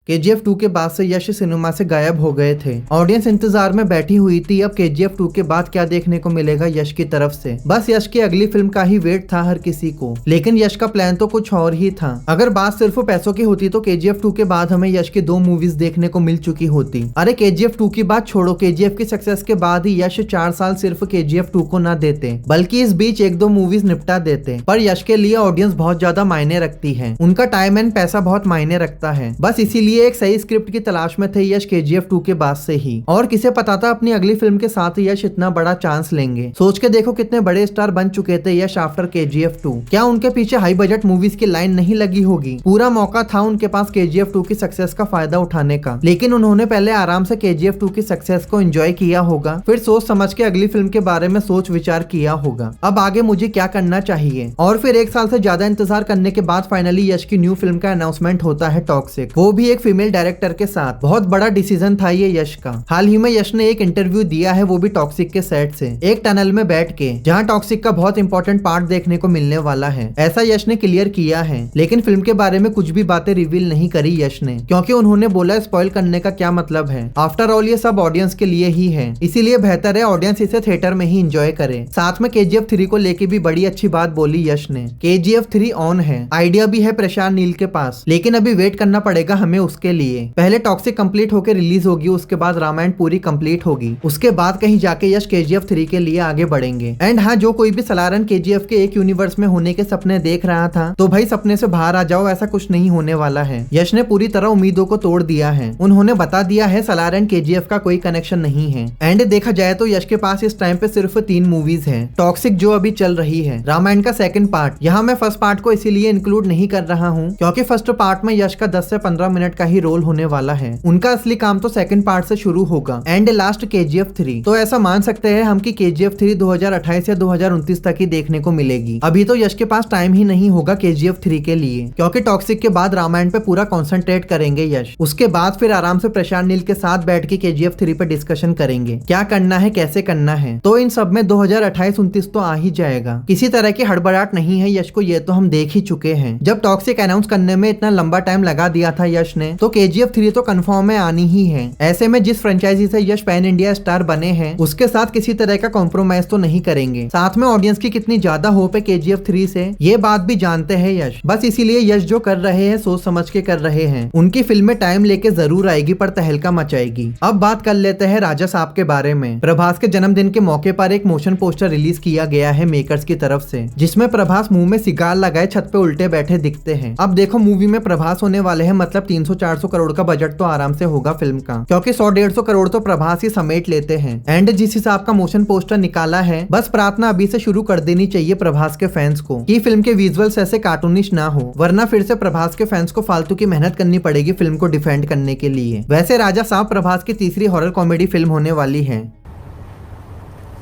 KGF 2 के बाद से यश सिनेमा से गायब हो गए थे। ऑडियंस इंतजार में बैठी हुई थी अब KGF 2 के बाद क्या देखने को मिलेगा यश की तरफ से। बस यश की अगली फिल्म का ही वेट था हर किसी को, लेकिन यश का प्लान तो कुछ और ही था। अगर बात सिर्फ पैसों की होती तो KGF 2 के बाद हमें यश की 2 मूवीज देखने को मिल चुकी होती। अरे KGF 2 की बात छोड़ो, KGF की सक्सेस के बाद ही यश 4 साल सिर्फ KGF 2 को ना देते, बल्कि इस बीच 1-2 मूवीज निपटा देते। पर यश के लिए ऑडियंस बहुत ज्यादा मायने रखती है, उनका टाइम एंड पैसा बहुत मायने रखता है। बस इसीलिए एक सही स्क्रिप्ट की तलाश में थे यश KGF 2 के बाद से ही। और किसे पता था अपनी अगली फिल्म के साथ यश इतना बड़ा चांस लेंगे। सोच के देखो कितने बड़े स्टार बन चुके थे यश आफ्टर KGF 2। क्या उनके पीछे हाई बजट मूवीज की लाइन नहीं लगी होगी? पूरा मौका था उनके पास KGF 2 की सक्सेस का फायदा उठाने का, लेकिन उन्होंने पहले आराम से KGF 2 की सक्सेस को एंजॉय किया होगा, फिर सोच समझ के अगली फिल्म के बारे में सोच विचार किया होगा अब आगे मुझे क्या करना चाहिए। और फिर 1 साल से ज्यादा इंतजार करने के बाद फाइनली यश की न्यू फिल्म का अनाउंसमेंट होता है टॉक्सिक, वो भी एक फीमेल डायरेक्टर के साथ। बहुत बड़ा डिसीजन था ये यश का। हाल ही में यश ने एक इंटरव्यू दिया है, वो भी टॉक्सिक के सेट से, एक टनल में बैठ के, जहां टॉक्सिक का बहुत इंपॉर्टेंट पार्ट देखने को मिलने वाला है, ऐसा यश ने क्लियर किया है। लेकिन फिल्म के बारे में कुछ भी बातें रिवील नहीं करी यश ने, क्योंकि उन्होंने बोला स्पॉइल करने का क्या मतलब है। आफ्टर ऑल ये सब ऑडियंस के लिए ही है, इसीलिए बेहतर है ऑडियंस इसे थिएटर में ही एंजॉय करे। साथ में KGF 3 को लेके भी बड़ी अच्छी बात बोली यश ने। KGF 3 ऑन है, आइडिया भी है प्रशांत नील के पास, लेकिन अभी वेट करना पड़ेगा हमें उसके लिए। पहले टॉक्सिक कंप्लीट होकर रिलीज होगी, उसके बाद रामायण पूरी कंप्लीट होगी, उसके बाद कहीं जाके यश KGF 3 के लिए आगे बढ़ेंगे। एंड हाँ, जो कोई भी सलारन KGF के एक यूनिवर्स में होने के सपने देख रहा था, तो भाई सपने से बाहर आ जाओ, ऐसा कुछ नहीं होने वाला है। यश ने पूरी तरह उम्मीदों को तोड़ दिया है, उन्होंने बता दिया है सलारन KGF का कोई कनेक्शन नहीं है। एंड देखा जाए तो यश के पास इस टाइम पे सिर्फ 3 मूवीज है, टॉक्सिक जो अभी चल रही है, रामायण का सेकंड पार्ट। यहाँ मैं फर्स्ट पार्ट को इसीलिए इंक्लूड नहीं कर रहा हूँ क्योंकि फर्स्ट पार्ट में यश का 10 से 15 मिनट का ही रोल होने वाला है, उनका असली काम तो सेकंड पार्ट से शुरू होगा एंड लास्ट KGF 3। तो ऐसा मान सकते हैं हम कि KGF 3 2028 या 2029 तक ही देखने को मिलेगी। अभी तो यश के पास टाइम ही नहीं होगा KGF 3 के लिए, क्योंकि टॉक्सिक के बाद रामायण पे पूरा कॉन्सेंट्रेट करेंगे यश। उसके बाद फिर आराम से प्रशांत नील के साथ बैठ के KGF 3 पे डिस्कशन करेंगे, क्या करना है, कैसे करना है। तो इन सब में 2028-29 तो आ ही जाएगा, किसी तरह की हड़बड़ाहट नहीं है यश को, ये तो हम देख ही चुके हैं। जब टॉक्सिक अनाउंस करने में इतना लंबा टाइम लगा दिया था यश ने, तो KGF 3 तो कंफर्म में आनी ही है। ऐसे में जिस फ्रेंचाइजी से यश पैन इंडिया स्टार बने हैं, उसके साथ किसी तरह का कॉम्प्रोमाइज तो नहीं करेंगे। साथ में ऑडियंस की कितनी ज्यादा होप है KGF 3 से, ये बात भी जानते हैं यश। बस इसीलिए यश जो कर रहे हैं सोच समझ के कर रहे हैं। उनकी फिल्में टाइम लेके जरूर आएगी, पर तहलका मचाएगी। अब बात कर लेते हैं राजा साहब के बारे में। प्रभास के जन्मदिन के मौके पर एक मोशन पोस्टर रिलीज किया गया है मेकर्स की तरफ से, जिसमें प्रभास मुंह में सिगार लगाए छत पे उल्टे बैठे दिखते हैं। अब देखो मूवी में प्रभास होने वाले हैं, मतलब 300-400 करोड़ का बजट तो आराम से होगा फिल्म का, क्योंकि 100-150 करोड़ तो प्रभास ही समेट लेते हैं। एंड जिस हिसाब का मोशन पोस्टर निकाला है, बस प्रार्थना अभी से शुरू कर देनी चाहिए प्रभास के फैंस को कि फिल्म के विजुअल्स ऐसे कार्टूनिश ना हो, वरना फिर से प्रभास के फैंस को फालतू की मेहनत करनी पड़ेगी फिल्म को डिफेंड करने के लिए। वैसे राजा साहब प्रभास की तीसरी हॉरर कॉमेडी फिल्म होने वाली है।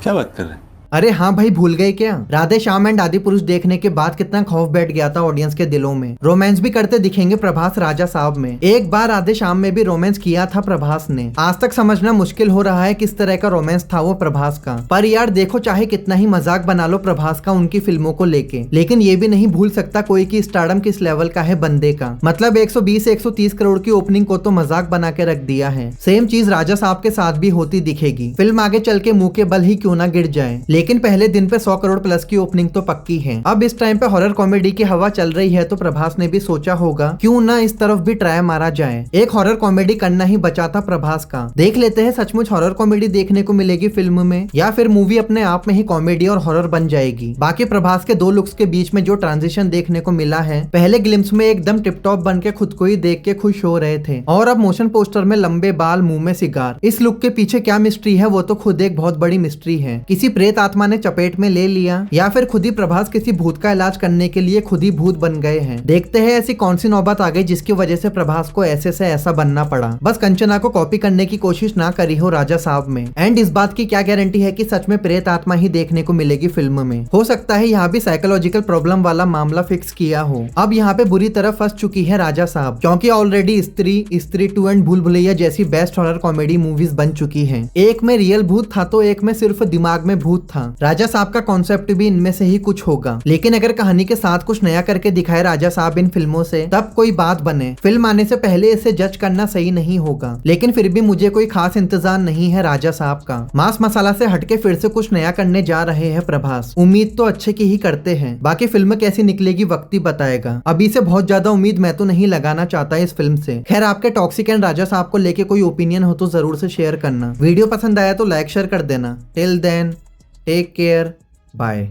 क्या बात कर रहे हैं? अरे हाँ भाई, भूल गए क्या? राधे श्याम एंड आदि पुरुष देखने के बाद कितना खौफ बैठ गया था ऑडियंस के दिलों में। रोमांस भी करते दिखेंगे प्रभास राजा साहब में। एक बार राधे श्याम में भी रोमांस किया था प्रभास ने। आज तक समझना मुश्किल हो रहा है किस तरह का रोमांस था वो प्रभास का। पर यार देखो, चाहे कितना ही मजाक बना लो प्रभास का उनकी फिल्मों को लेके, लेकिन ये भी नहीं भूल सकता कोई कि स्टारडम किस लेवल का है बंदे का। मतलब 120 से 130 करोड़ की ओपनिंग को तो मजाक बना के रख दिया है। सेम चीज राजा साहब के साथ भी होती दिखेगी। फिल्म आगे चल के मुंह के बल ही क्यों ना गिर जाए, लेकिन पहले दिन पे 100 करोड़ प्लस की ओपनिंग तो पक्की है। अब इस टाइम पे हॉरर कॉमेडी की हवा चल रही है, तो प्रभास ने भी सोचा होगा क्यों ना इस तरफ भी ट्राई मारा जाए। एक हॉरर कॉमेडी करना ही बचा था प्रभास का। देख लेते हैं सचमुच हॉरर कॉमेडी देखने को मिलेगी फिल्म में, या फिर मूवी अपने आप में ही कॉमेडी और हॉरर बन जाएगी। बाकी प्रभास के 2 लुक्स के बीच में जो ट्रांजिशन देखने को मिला है, पहले ग्लिम्स में एकदम टिप टॉप बन के खुद को ही देख के खुश हो रहे थे, और अब मोशन पोस्टर में लंबे बाल, मुंह में सिगार। इस लुक के पीछे क्या मिस्ट्री है वो तो खुद एक बहुत बड़ी मिस्ट्री है। किसी प्रेत आत्मा ने चपेट में ले लिया, या फिर खुद ही प्रभास किसी भूत का इलाज करने के लिए खुद ही भूत बन गए हैं। देखते हैं ऐसी कौन सी नौबत आ गई जिसकी वजह से प्रभास को ऐसे से ऐसा बनना पड़ा। बस कंचना को कॉपी करने की कोशिश ना करी हो राजा साहब में। एंड इस बात की क्या गारंटी है कि सच में प्रेत आत्मा ही देखने को मिलेगी फिल्म में। हो सकता है यहाँ भी साइकोलॉजिकल प्रॉब्लम वाला मामला फिक्स किया हो। अब यहाँ पे बुरी तरह फंस चुकी है राजा साहब, क्योंकि ऑलरेडी स्त्री 2 एंड भूल भुलैया जैसी बेस्ट हॉरर कॉमेडी मूवीज बन चुकी हैं। एक में रियल भूत था तो एक में सिर्फ दिमाग में भूत था। था। राजा साहब का कॉन्सेप्ट भी इनमें से ही कुछ होगा, लेकिन अगर कहानी के साथ कुछ नया करके दिखाए राजा साहब इन फिल्मों से तब कोई बात बने। फिल्म आने से पहले इसे जज करना सही नहीं होगा, लेकिन फिर भी मुझे कोई खास इंतजार नहीं है राजा साहब का। मास मसाला से हटके फिर से कुछ नया करने जा रहे हैं प्रभास। उम्मीद तो अच्छे की ही करते हैं, बाकी फिल्म कैसी निकलेगी वक्त ही बताएगा। अभी से बहुत ज्यादा उम्मीद मैं तो नहीं लगाना चाहता इस फिल्म से। खैर, आपके टॉक्सिक एंड राजा साहब को लेके कोई ओपिनियन हो तो जरूर से शेयर करना। वीडियो पसंद आया तो लाइक शेयर कर देना। Till then take care, bye.